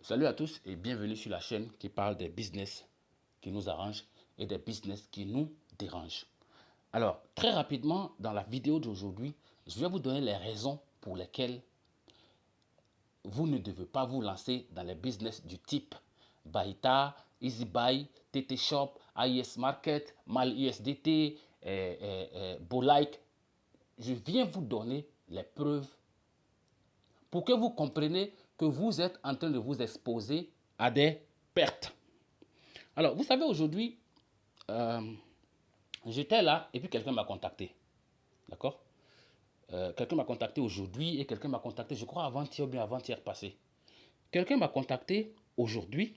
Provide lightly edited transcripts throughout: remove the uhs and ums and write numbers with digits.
Salut à tous et bienvenue sur la chaîne qui parle des business qui nous arrangent et des business qui nous dérangent. Alors, très rapidement, dans la vidéo d'aujourd'hui, je vais vous donner les raisons pour lesquelles vous ne devez pas vous lancer dans les business du type Baita, EasyBuy, TT Shop, AIS Market, MalUSDT, Bolike. Je viens vous donner les preuves pour que vous compreniez que vous êtes en train de vous exposer à des pertes. Alors, vous savez, aujourd'hui, j'étais là et puis quelqu'un m'a contacté. D'accord? Quelqu'un m'a contacté aujourd'hui et quelqu'un m'a contacté, je crois, avant-hier ou bien avant-hier passé. Quelqu'un m'a contacté aujourd'hui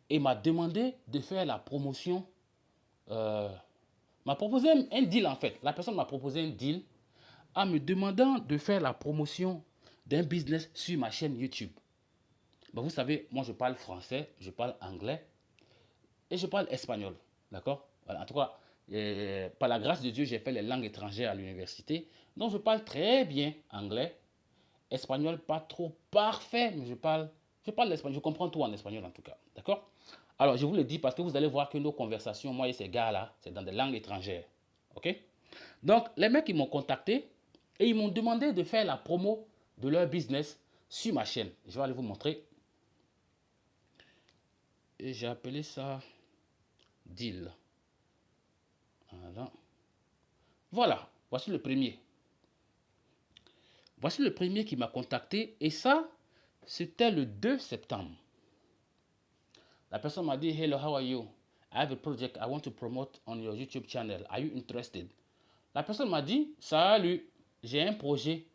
et m'a demandé de faire la promotion. M'a proposé un deal en fait. La personne m'a proposé un deal en me demandant de faire la promotion d'un business sur ma chaîne YouTube. Ben, vous savez, moi je parle français, je parle anglais et je parle espagnol. D'accord? Voilà, en tout cas, par la grâce de Dieu, j'ai fait les langues étrangères à l'université. Donc je parle très bien anglais, espagnol, pas trop parfait, mais je parle l'espagnol. Je comprends tout en espagnol en tout cas. D'accord? Alors je vous le dis parce que vous allez voir que nos conversations, moi et ces gars-là, c'est dans des langues étrangères. Ok? Donc les mecs, ils m'ont contacté et ils m'ont demandé de faire la promo de leur business sur ma chaîne. Je vais aller vous montrer. Et j'ai appelé ça deal. Voilà. Voilà, voici le premier. Voici le premier qui m'a contacté et ça, c'était le 2 septembre. La personne m'a dit, hello, how are you? I have a project I want to promote on your YouTube channel. Are you interested? La personne m'a dit, salut, j'ai un projet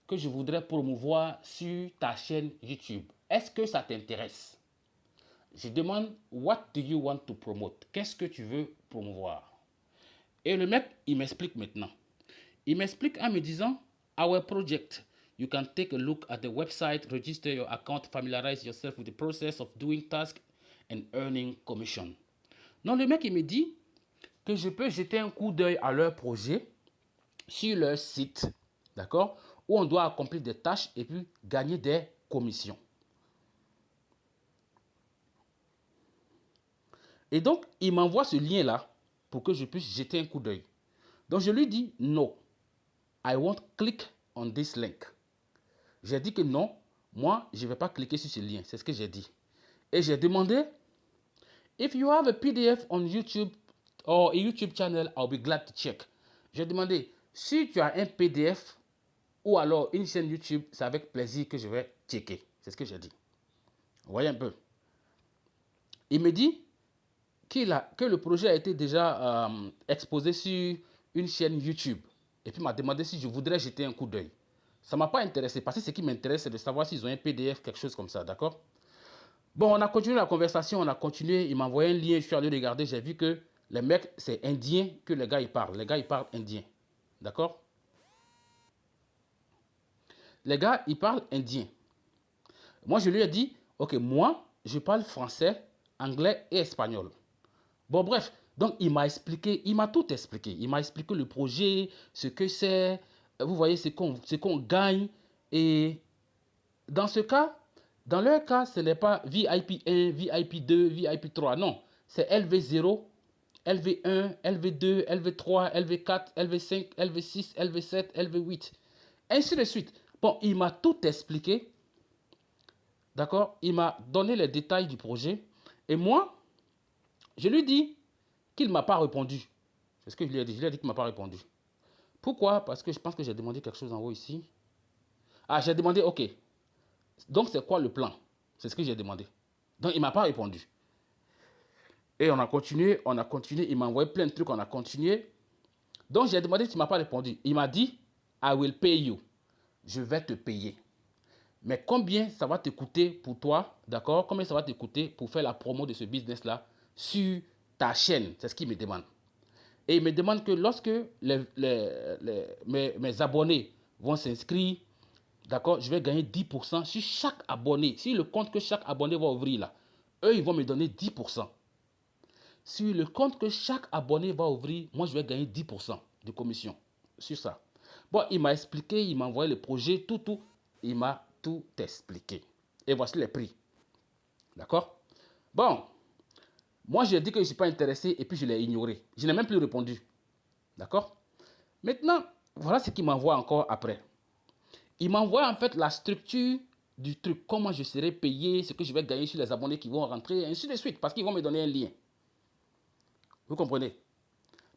que je voudrais promouvoir sur ta chaîne YouTube. Est-ce que ça t'intéresse? Je demande, what do you want to promote? Qu'est-ce que tu veux promouvoir? Et le mec, il m'explique maintenant. Il m'explique en me disant, our project, you can take a look at the website, register your account, familiarize yourself with the process of doing tasks and earning commission. Donc le mec, il me dit que je peux jeter un coup d'œil à leur projet sur leur site, d'accord, où on doit accomplir des tâches et puis gagner des commissions. Et donc, il m'envoie ce lien-là pour que je puisse jeter un coup d'œil. Donc, je lui dis, no, I won't click on this link. J'ai dit que non, moi, je ne vais pas cliquer sur ce lien. C'est ce que j'ai dit. Et j'ai demandé, if you have a PDF on YouTube or a YouTube channel, I'll be glad to check. J'ai demandé, si tu as un PDF ou alors une chaîne YouTube, c'est avec plaisir que je vais checker. C'est ce que j'ai dit. Vous voyez un peu. Il me dit que le projet a été déjà exposé sur une chaîne YouTube. Et puis il m'a demandé si je voudrais jeter un coup d'œil. Ça ne m'a pas intéressé parce que ce qui m'intéresse, c'est de savoir s'ils ont un PDF, quelque chose comme ça, d'accord? Bon, on a continué la conversation, on a continué. Il m'a envoyé un lien, je suis allé regarder, j'ai vu que les mecs, c'est indien que les gars, ils parlent. Les gars, ils parlent indien, d'accord? Les gars, ils parlent indien. Moi, je lui ai dit, ok, moi, je parle français, anglais et espagnol. Bon, bref, donc il m'a expliqué, il m'a tout expliqué. Il m'a expliqué le projet, ce que c'est, vous voyez, ce qu'on gagne. Et dans ce cas, dans leur cas, ce n'est pas VIP 1, VIP 2, VIP 3, non. C'est LV0, LV1, LV2, LV3, LV4, LV5, LV6, LV7, LV8. Ainsi de suite. Bon, il m'a tout expliqué. D'accord? Il m'a donné les détails du projet. Et moi, je lui dis qu'il ne m'a pas répondu. C'est ce que je lui ai dit. Je lui ai dit qu'il ne m'a pas répondu. Pourquoi? Parce que je pense que j'ai demandé quelque chose en haut ici. Ah, j'ai demandé, ok. Donc, c'est quoi le plan? C'est ce que j'ai demandé. Donc, il ne m'a pas répondu. Et on a continué. Il m'a envoyé plein de trucs, on a continué. Donc, j'ai demandé, tu ne m'as pas répondu. Il m'a dit, I will pay you. Je vais te payer. Mais combien ça va te coûter pour toi, d'accord? Combien ça va te coûter pour faire la promo de ce business-là sur ta chaîne? C'est ce qu'il me demande. Et il me demande que lorsque mes abonnés vont s'inscrire, d'accord, je vais gagner 10% sur chaque abonné. Si le compte que chaque abonné va ouvrir là, eux, ils vont me donner 10%. Sur le compte que chaque abonné va ouvrir, moi, je vais gagner 10% de commission sur ça. Bon, il m'a expliqué, il m'a envoyé le projet, tout. Il m'a tout expliqué. Et voici les prix. D'accord? Bon, moi, j'ai dit que je ne suis pas intéressé et puis je l'ai ignoré. Je n'ai même plus répondu. D'accord? Maintenant, voilà ce qu'il m'envoie encore après. Il m'envoie en fait la structure du truc, comment je serai payé, ce que je vais gagner sur les abonnés qui vont rentrer, et ainsi de suite, parce qu'ils vont me donner un lien. Vous comprenez?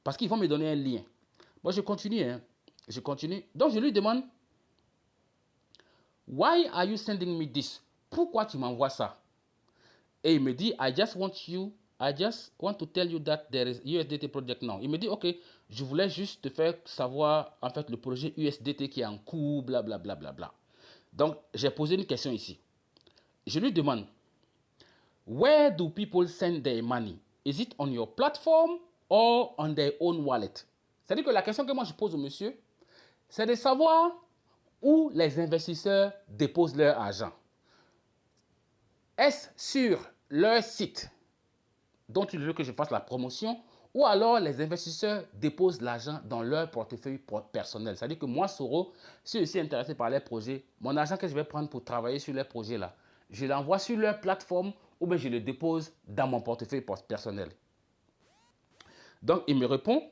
Parce qu'ils vont me donner un lien. Moi, je continue, hein. Je continue. Donc, je lui demande, Why are you sending me this? Pourquoi tu m'envoies ça? Et il me dit, I just want to tell you that there is USDT project now. Il me dit, ok, je voulais juste te faire savoir, en fait, le projet USDT qui est en cours, blablabla. Bla, bla, bla. Donc, j'ai posé une question ici. Je lui demande, where do people send their money? Is it on your platform or on their own wallet? C'est-à-dire que la question que moi je pose au monsieur, c'est de savoir où les investisseurs déposent leur argent. Est-ce sur leur site dont il veut que je fasse la promotion, ou alors les investisseurs déposent l'argent dans leur portefeuille personnel. C'est-à-dire que moi, Soro, si je suis intéressé par les projets, mon argent que je vais prendre pour travailler sur les projets-là, je l'envoie sur leur plateforme ou bien je le dépose dans mon portefeuille personnel. Donc, il me répond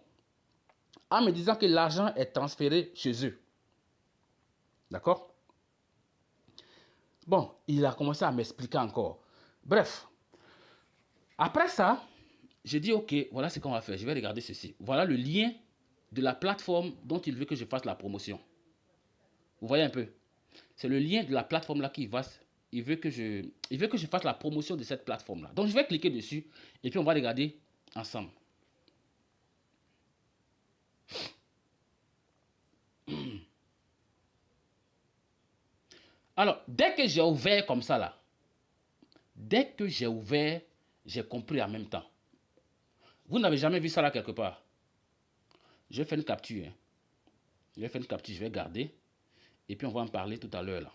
en me disant que l'argent est transféré chez eux. D'accord? Bon, il a commencé à m'expliquer encore. Bref, après ça, j'ai dit, ok, voilà ce qu'on va faire. Je vais regarder ceci. Voilà le lien de la plateforme dont il veut que je fasse la promotion. Vous voyez un peu? C'est le lien de la plateforme là il veut que je fasse la promotion de cette plateforme là. Donc, je vais cliquer dessus et puis on va regarder ensemble. Alors, dès que j'ai ouvert comme ça là, dès que j'ai ouvert, j'ai compris en même temps. Vous n'avez jamais vu ça là quelque part? Je vais faire une capture. Hein. Je vais faire une capture, je vais garder. Et puis on va en parler tout à l'heure là.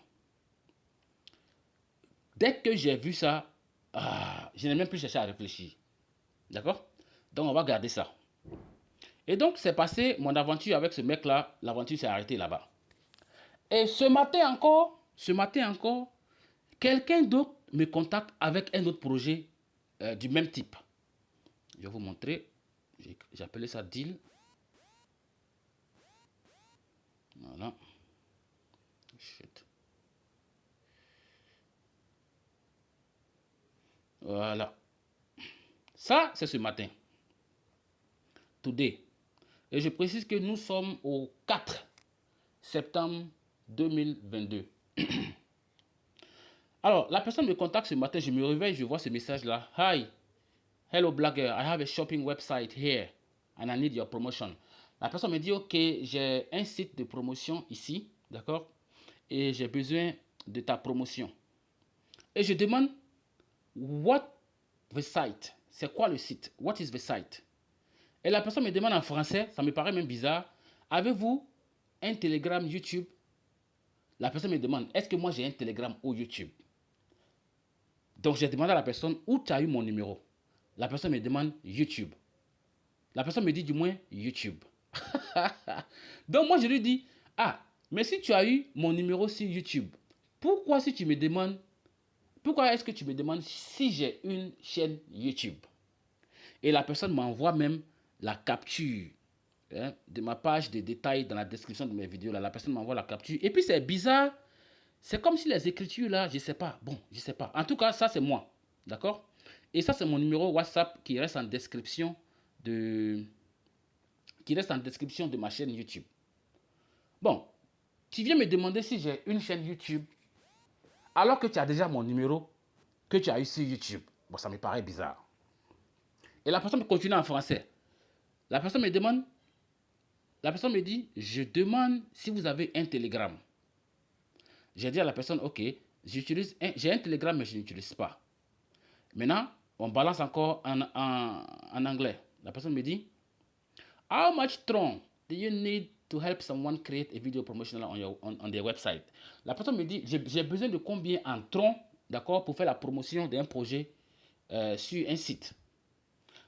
Dès que j'ai vu ça, je n'ai même plus cherché à réfléchir. D'accord? Donc on va garder ça. Et donc c'est passé mon aventure avec ce mec là. L'aventure s'est arrêtée là-bas. Et ce matin encore, quelqu'un d'autre me contacte avec un autre projet du même type. Je vais vous montrer. J'ai appelé ça deal. Voilà. Shit. Voilà. Ça, c'est ce matin. Today. Et je précise que nous sommes au 4 septembre 2022. Alors, la personne me contacte ce matin, je me réveille, je vois ce message-là. Hi, hello blogger, I have a shopping website here and I need your promotion. La personne me dit, ok, j'ai un site de promotion ici, d'accord, et j'ai besoin de ta promotion. Et je demande, what the site? C'est quoi le site? What is the site? Et la personne me demande en français, ça me paraît même bizarre, avez-vous un Telegram YouTube? La personne me demande, est-ce que moi j'ai un Telegram ou YouTube? Donc j'ai demandé à la personne, où tu as eu mon numéro? La personne me demande YouTube. La personne me dit du moins YouTube. Donc moi je lui dis, mais si tu as eu mon numéro sur YouTube, pourquoi est-ce que tu me demandes si j'ai une chaîne YouTube? Et la personne m'envoie même la capture de ma page de détails dans la description de mes vidéos. Là. La personne m'envoie la capture. Et puis c'est bizarre. C'est comme si les écritures là, je sais pas. Bon, je sais pas. En tout cas, ça c'est moi. D'accord? Et ça c'est mon numéro WhatsApp qui reste en description de ma chaîne YouTube. Bon, tu viens me demander si j'ai une chaîne YouTube alors que tu as déjà mon numéro que tu as eu sur YouTube. Bon, ça me paraît bizarre. Et la personne continue en français. La personne me dit, je demande si vous avez un Telegram. J'ai dit à la personne, ok, j'ai un Telegram mais je n'utilise pas. Maintenant, on balance encore en anglais. La personne me dit, how much Tron do you need to help someone create a video promotional on their website? La personne me dit, j'ai besoin de combien en Tron, d'accord, pour faire la promotion d'un projet sur un site.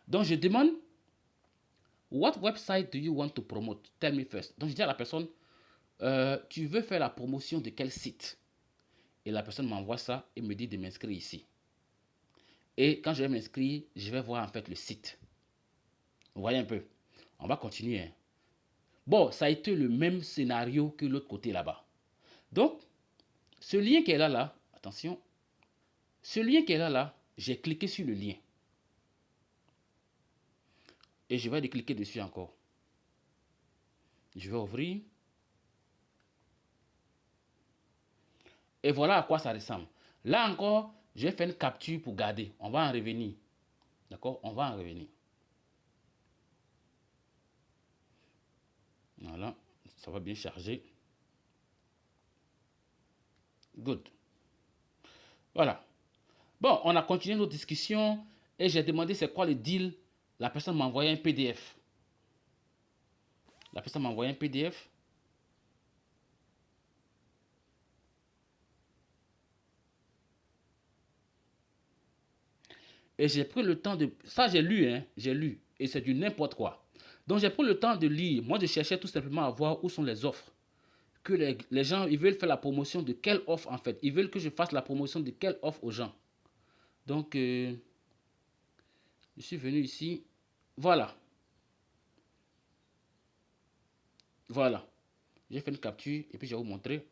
Donc je demande, what website do you want to promote? Tell me first. Donc je dis à la personne, tu veux faire la promotion de quel site? Et la personne m'envoie ça et me dit de m'inscrire ici. Et quand je vais m'inscrire, je vais voir en fait le site. Vous voyez un peu. On va continuer. Hein. Bon, ça a été le même scénario que l'autre côté là-bas. Donc, ce lien qui est là, attention, ce lien qui est là, j'ai cliqué sur le lien. Et je vais décliquer dessus encore. Je vais ouvrir. Et voilà à quoi ça ressemble. Là encore, j'ai fait une capture pour garder. On va en revenir. D'accord? On va en revenir. Voilà. Ça va bien charger. Good. Voilà. Bon, on a continué nos discussions et j'ai demandé c'est quoi le deal. La personne m'a envoyé un PDF. La personne m'a envoyé un PDF. Et j'ai pris le temps de... Ça, j'ai lu, hein. J'ai lu. Et c'est du n'importe quoi. Donc, j'ai pris le temps de lire. Moi, je cherchais tout simplement à voir où sont les offres. Que les gens, ils veulent faire la promotion de quelle offre, en fait. Ils veulent que je fasse la promotion de quelle offre aux gens. Donc, je suis venu ici. Voilà. Voilà. J'ai fait une capture et puis je vais vous montrer.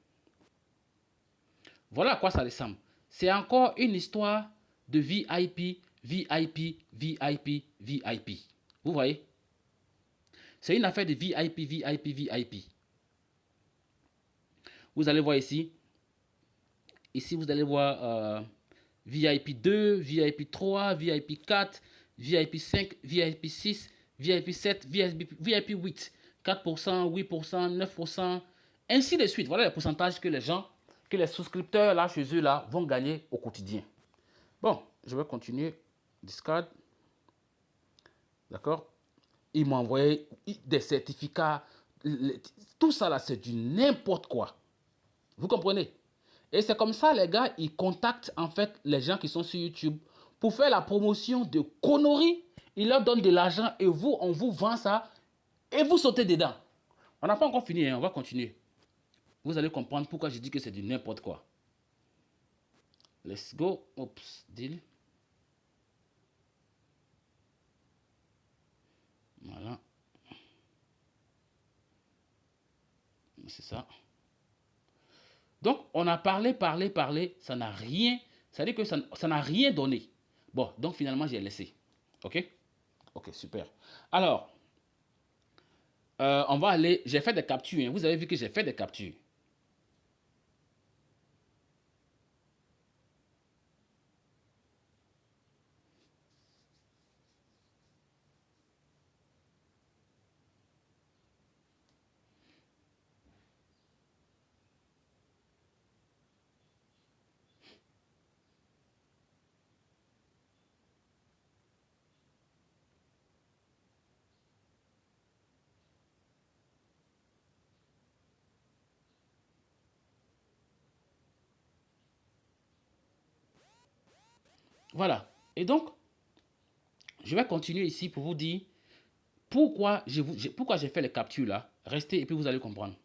Voilà à quoi ça ressemble. C'est encore une histoire de VIP, VIP, VIP, VIP. Vous voyez? C'est une affaire de VIP, VIP, VIP. Vous allez voir ici. Ici, vous allez voir VIP 2, VIP 3, VIP 4, VIP 5, VIP 6, VIP 7, VIP 8. 4%, 8%, 9%, ainsi de suite. Voilà les pourcentages que les gens, que les souscripteurs là chez eux là vont gagner au quotidien. Bon, je vais continuer. Discard. D'accord? Ils m'ont envoyé des certificats. Tout ça là, c'est du n'importe quoi. Vous comprenez? Et c'est comme ça, les gars, ils contactent en fait les gens qui sont sur YouTube pour faire la promotion de conneries. Ils leur donnent de l'argent et vous, on vous vend ça et vous sautez dedans. On n'a pas encore fini, hein, on va continuer. Vous allez comprendre pourquoi je dis que c'est du n'importe quoi. Let's go. Oups, deal. Voilà. C'est ça. Donc, on a parlé, ça n'a rien, ça veut dire que ça n'a rien donné. Bon, donc finalement, j'ai laissé. OK? OK, super. Alors, on va aller, j'ai fait des captures. Hein. Vous avez vu que j'ai fait des captures. Voilà. Et donc, je vais continuer ici pour vous dire pourquoi j'ai fait les captures là. Restez et puis vous allez comprendre.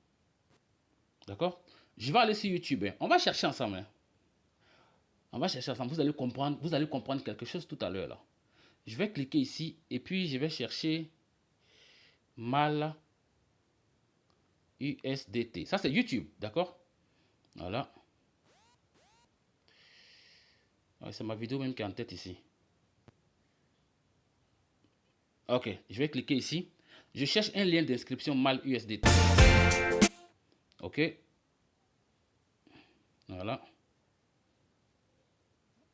D'accord? Je vais aller sur YouTube. Hein. On va chercher ensemble. Hein. On va chercher ensemble. Vous allez comprendre quelque chose tout à l'heure là. Je vais cliquer ici et puis je vais chercher mal USDT. Ça c'est YouTube, d'accord? Voilà. Ouais, c'est ma vidéo même qui est en tête ici. Ok, je vais cliquer ici. Je cherche un lien d'inscription mal USDT. Ok. Voilà.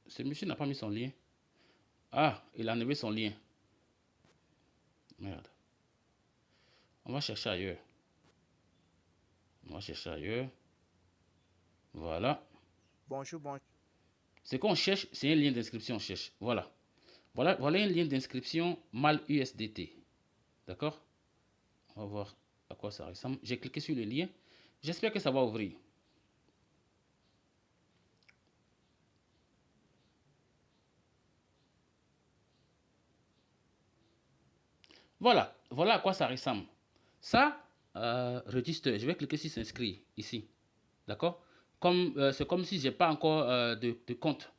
Ce monsieur n'a pas mis son lien. Ah, il a enlevé son lien. Merde. On va chercher ailleurs. On va chercher ailleurs. Voilà. Bonjour, bonjour. Ce qu'on cherche, c'est un lien d'inscription. On cherche. Voilà. Voilà un lien d'inscription mal USDT. D'accord? On va voir à quoi ça ressemble. J'ai cliqué sur le lien. J'espère que ça va ouvrir. Voilà. Voilà à quoi ça ressemble. Ça, register. Je vais cliquer sur s'inscrire ici. D'accord? C'est comme si j'ai pas encore de compte.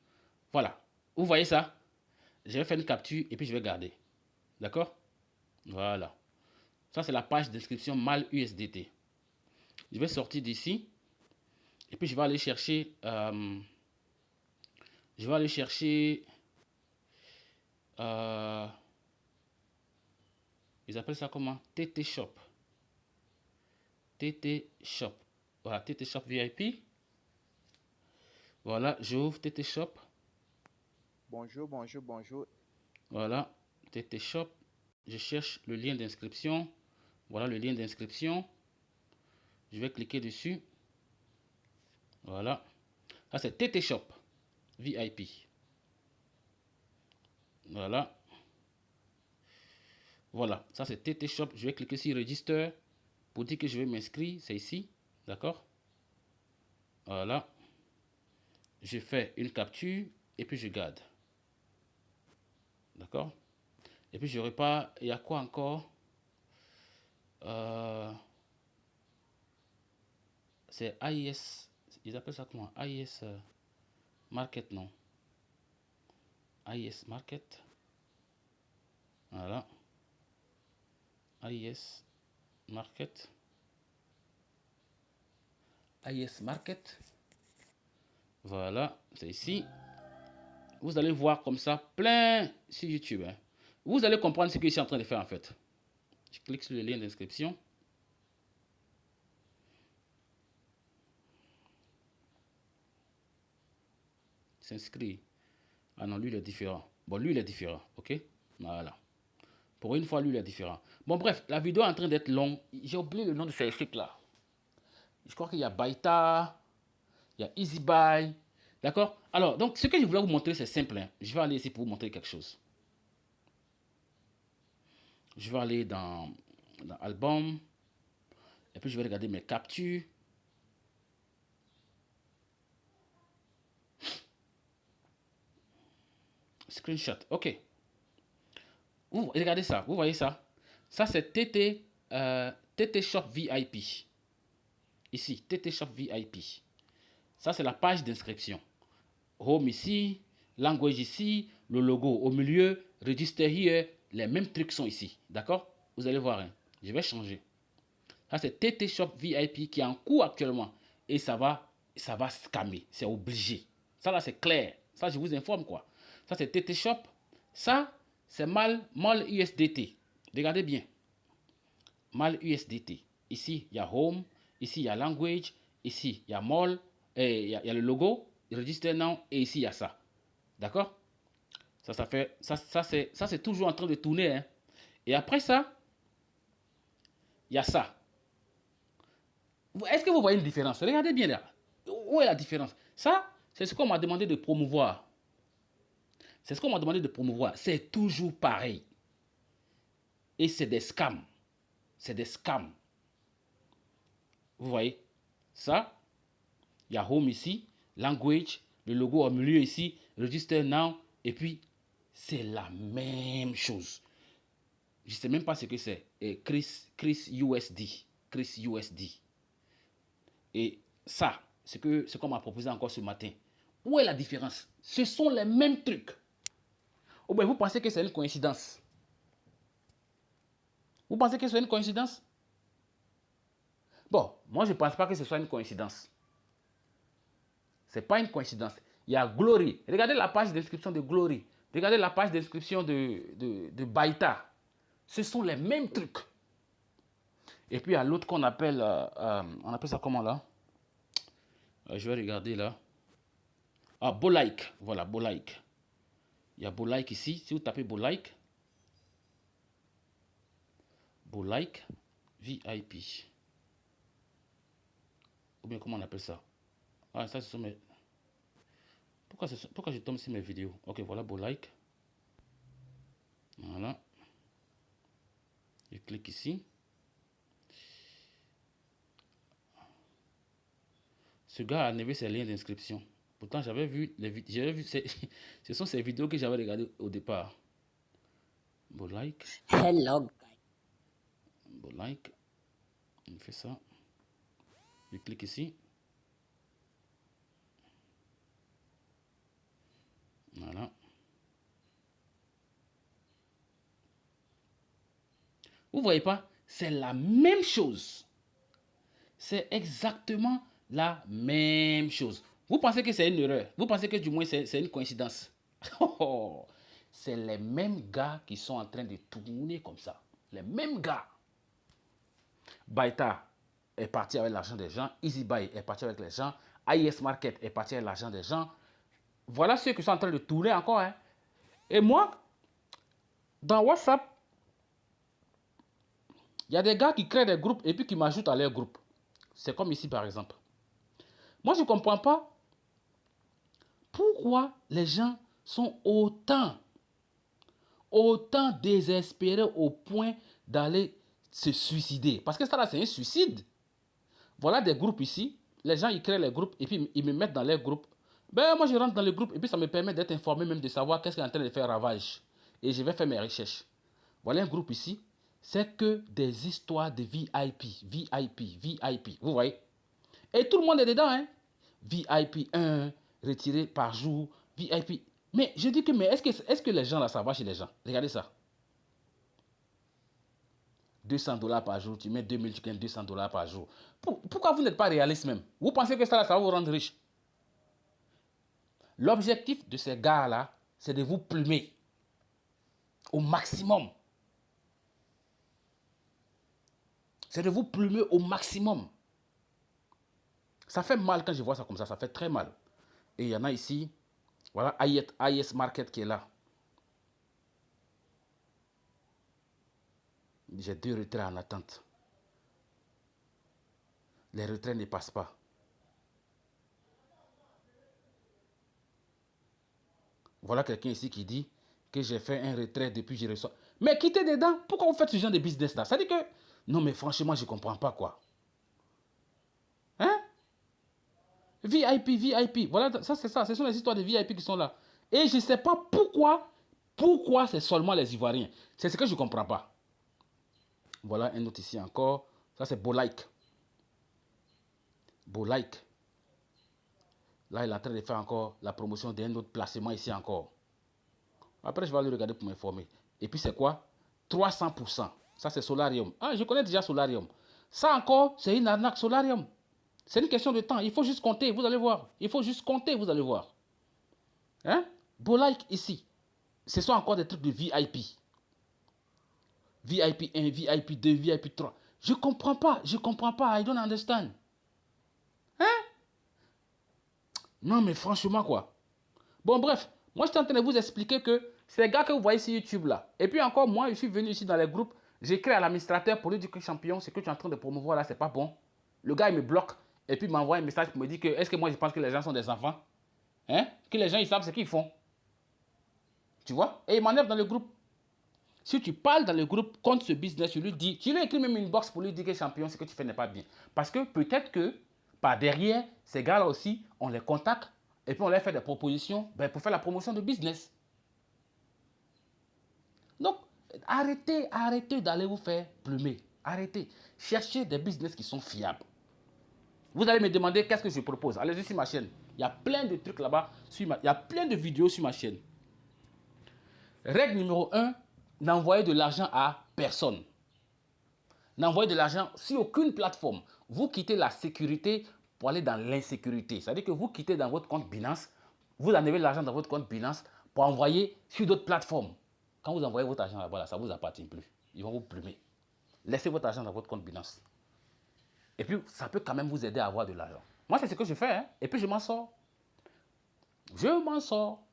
Voilà. Vous voyez ça? je vais faire une capture et puis je vais garder. D'accord? Voilà. Ça, c'est la page d'inscription MAL USDT. Je vais sortir d'ici. Et puis, je vais aller chercher... ils appellent ça comment? TT Shop. TT Shop. Voilà, TT Shop VIP. Voilà, j'ouvre TT Shop. Bonjour, bonjour, bonjour. Voilà, TT Shop. Je cherche le lien d'inscription. Voilà le lien d'inscription. Je vais cliquer dessus. Voilà. Ça, c'est TT Shop VIP. Voilà. Voilà, ça c'est TT Shop. Je vais cliquer sur Register pour dire que je vais m'inscrire. C'est ici. D'accord? Voilà. Je fais une capture et puis je garde. D'accord? Et puis je repars. Il y a quoi encore? C'est AIS. Ils appellent ça comment? AIS Market, non? AIS Market. Voilà. AIS Market. AIS Market. Voilà, c'est ici. Vous allez voir comme ça plein sur YouTube. Hein. Vous allez comprendre ce que je suis en train de faire en fait. Je clique sur le lien d'inscription. S'inscrit. Ah non, lui il est différent. Bon, lui il est différent, ok? Voilà. Pour une fois, lui il est différent. Bon, bref, la vidéo est en train d'être longue. J'ai oublié le nom de ces sites là. Je crois qu'il y a Baita, il y a EasyBuy. D'accord? Alors, donc, ce que je voulais vous montrer, c'est simple. Hein. Je vais aller ici pour vous montrer quelque chose. Je vais aller dans Album. Et puis, je vais regarder mes captures. Screenshot. OK. Vous regardez ça. Vous voyez ça? Ça, c'est TT Shop VIP. Ici, TT Shop VIP. Ça, c'est la page d'inscription. Home ici, language ici, le logo au milieu, register here, les mêmes trucs sont ici. D'accord? Vous allez voir. Hein. Je vais changer. Ça, c'est TT Shop VIP qui est en cours actuellement. Et ça va scammer. C'est obligé. Ça, là, c'est clair. Ça, je vous informe, quoi. Ça, c'est TT Shop. Ça, c'est MAL USDT. Regardez bien. MAL USDT. Ici, il y a Home. Ici, il y a Language. Ici, il y a MAL. Il y a le logo. Register now. Et ici, il y a ça. D'accord? Ça c'est toujours en train de tourner. Hein. Et après ça, il y a ça. Est-ce que vous voyez une différence? Regardez bien là. Où est la différence? Ça, c'est ce qu'on m'a demandé de promouvoir. C'est ce qu'on m'a demandé de promouvoir. C'est toujours pareil. Et c'est des scams. C'est des scams. Vous voyez? Ça, il y a Home ici, Language, le logo au milieu ici, Register Now, et puis c'est la même chose. Je ne sais même pas ce que c'est. Chris USD. Chris USD. Et ça, ce qu'on m'a proposé encore ce matin. Où est la différence? Ce sont les mêmes trucs. Ou bien vous pensez que c'est une coïncidence? Vous pensez que c'est une coïncidence? Bon, moi je ne pense pas que ce soit une coïncidence. Ce n'est pas une coïncidence. Il y a Glory. Regardez la page d'inscription de Glory. Regardez la page d'inscription de Baita. Ce sont les mêmes trucs. Et puis il y a l'autre qu'on appelle, on appelle ça comment là? Je vais regarder là. Ah, Bolike. Voilà, Bolike. Il y a Bolike ici. Si vous tapez Bolike, Bolike VIP. Ou bien comment on appelle ça? Ah, ça, ce sont mes... Pourquoi je tombe sur mes vidéos? Ok, voilà Bolike. Voilà. Je clique ici. Ce gars a enlevé ses liens d'inscription. Pourtant, j'avais vu les vidéos. Ce sont ces vidéos que j'avais regardées au départ. Bolike. Hello. Bolike. On fait ça. Je clique ici. Voilà. Vous voyez pas? C'est la même chose. C'est exactement la même chose. Vous pensez que c'est une erreur? Vous pensez que du moins c'est une coïncidence? C'est les mêmes gars qui sont en train de tourner comme ça. Les mêmes gars. Baita est parti avec l'argent des gens. EasyBuy est parti avec les gens. AIS Market est parti avec l'argent des gens. Voilà ceux qui sont en train de tourner encore. Hein. Et moi, dans WhatsApp, il y a des gars qui créent des groupes et puis qui m'ajoutent à leur groupe. C'est comme ici par exemple. Moi, je ne comprends pas pourquoi les gens sont autant désespérés au point d'aller se suicider. Parce que ça là, c'est un suicide. Voilà des groupes ici. Les gens, ils créent les groupes et puis ils me mettent dans les groupes. Ben, moi, je rentre dans le groupe et puis ça me permet d'être informé même de savoir qu'est-ce qui est en train de faire ravage. Et je vais faire mes recherches. Voilà un groupe ici. C'est que des histoires de VIP, VIP, VIP. Vous voyez? Et tout le monde est dedans, hein? VIP 1, retiré par jour, VIP. Mais je dis que, mais est-ce que les gens là, ça va chez les gens? Regardez ça. 200 $ par jour, tu mets 2000, tu gagnes 200 $ par jour. Pourquoi vous n'êtes pas réaliste même? Vous pensez que ça va vous rendre riche? L'objectif de ces gars-là, c'est de vous plumer au maximum. C'est de vous plumer au maximum. Ça fait mal quand je vois ça comme ça fait très mal. Et il y en a ici, voilà, AIS Market qui est là. J'ai 2 retraits en attente. Les retraits ne passent pas. Voilà quelqu'un ici qui dit que j'ai fait un retrait depuis que je reçois. Mais quittez dedans. Pourquoi vous faites ce genre de business là? Ça dit que... Non mais franchement, je ne comprends pas quoi. Hein? VIP, VIP. Voilà, ça c'est ça. Ce sont les histoires de VIP qui sont là. Et je ne sais pas pourquoi c'est seulement les Ivoiriens. C'est ce que je ne comprends pas. Voilà un autre ici encore. Ça c'est Bolike. Bolike. Là, il est en train de faire encore la promotion d'un autre placement ici encore. Après, je vais aller regarder pour m'informer. Et puis, c'est quoi? 300%. Ça, c'est Solarium. Ah, je connais déjà Solarium. Ça encore, c'est une arnaque Solarium. C'est une question de temps. Il faut juste compter, vous allez voir. Il faut juste compter, vous allez voir. Hein? Bolike ici. Ce sont encore des trucs de VIP. VIP 1, VIP 2, VIP 3. Je comprends pas. I don't understand. Hein? Non, mais franchement, quoi. Bon, bref. Moi, je suis en train de vous expliquer que ces gars que vous voyez sur YouTube là. Et puis encore, moi, je suis venu ici dans les groupes. J'écris à l'administrateur pour lui dire que champion, ce que tu es en train de promouvoir là, c'est pas bon. Le gars, il me bloque. Et puis, il m'envoie un message pour me dire que est-ce que moi, je pense que les gens sont des enfants? Hein? Que les gens, ils savent ce qu'ils font. Tu vois? Et il m'enlève dans le groupe. Si tu parles dans le groupe contre ce business, tu lui dis, tu lui écris même une box pour lui dire que champion, ce que tu fais n'est pas bien. Parce que peut-être que par derrière, ces gars-là aussi, on les contacte et puis on leur fait des propositions pour faire la promotion de business. Donc, arrêtez d'aller vous faire plumer. Arrêtez. Cherchez des business qui sont fiables. Vous allez me demander qu'est-ce que je propose. Allez-y sur ma chaîne. Il y a plein de trucs là-bas. Il y a plein de vidéos sur ma chaîne. Règle numéro 1, n'envoyez de l'argent à personne. N'envoyez de l'argent sur aucune plateforme. Vous quittez la sécurité pour aller dans l'insécurité. C'est-à-dire que vous quittez dans votre compte Binance, vous enlevez l'argent dans votre compte Binance pour envoyer sur d'autres plateformes. Quand vous envoyez votre argent là-bas, ça ne vous appartient plus. Ils vont vous plumer. Laissez votre argent dans votre compte Binance. Et puis, ça peut quand même vous aider à avoir de l'argent. Moi, c'est ce que je fais. Hein? Et puis, je m'en sors. Je m'en sors.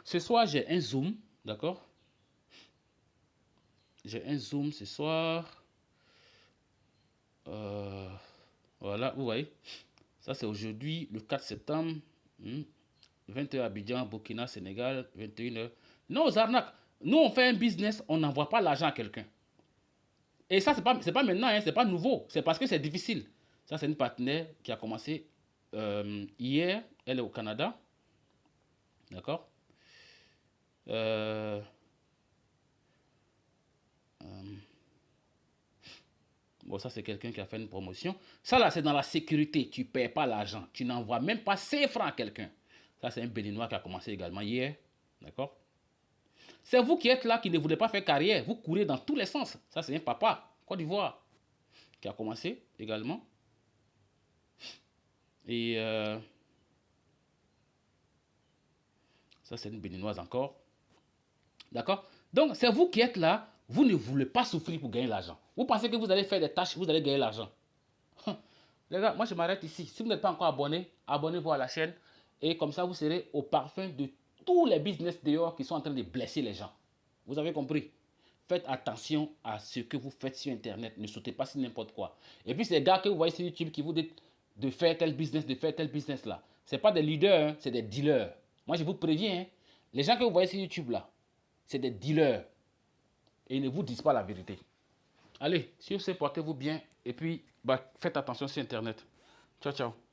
Ce soir, j'ai un Zoom. D'accord? J'ai un Zoom ce soir. Voilà, vous voyez. Ça, c'est aujourd'hui, le 4 septembre. 20h Abidjan, Burkina, Sénégal, 21h. Non, aux arnaques. Nous, on fait un business, on n'envoie pas l'argent à quelqu'un. Et ça, c'est pas maintenant, hein, c'est pas nouveau. C'est parce que c'est difficile. Ça, c'est une partenaire qui a commencé hier. Elle est au Canada. D'accord. Bon, ça, c'est quelqu'un qui a fait une promotion. Ça, là, c'est dans la sécurité. Tu ne payes pas l'argent. Tu n'envoies même pas 5 francs à quelqu'un. Ça, c'est un Béninois qui a commencé également hier. D'accord. C'est vous qui êtes là, qui ne voulez pas faire carrière. Vous courez dans tous les sens. Ça, c'est un papa, Côte d'Ivoire, qui a commencé également. Et ça, c'est une béninoise encore. D'accord? Donc, c'est vous qui êtes là. Vous ne voulez pas souffrir pour gagner l'argent. Vous pensez que vous allez faire des tâches, vous allez gagner l'argent. Les gars, moi, je m'arrête ici. Si vous n'êtes pas encore abonné, abonnez-vous à la chaîne. Et comme ça, vous serez au parfum de tous les business dehors qui sont en train de blesser les gens. Vous avez compris? Faites attention à ce que vous faites sur Internet. Ne sautez pas sur n'importe quoi. Et puis, ces gars que vous voyez sur YouTube qui vous disent de faire tel business là. Ce n'est pas des leaders, hein, c'est des dealers. Moi, je vous préviens, hein, les gens que vous voyez sur YouTube là, c'est des dealers. Et ils ne vous disent pas la vérité. Allez, sur ce, portez-vous bien. Et puis, faites attention sur Internet. Ciao, ciao.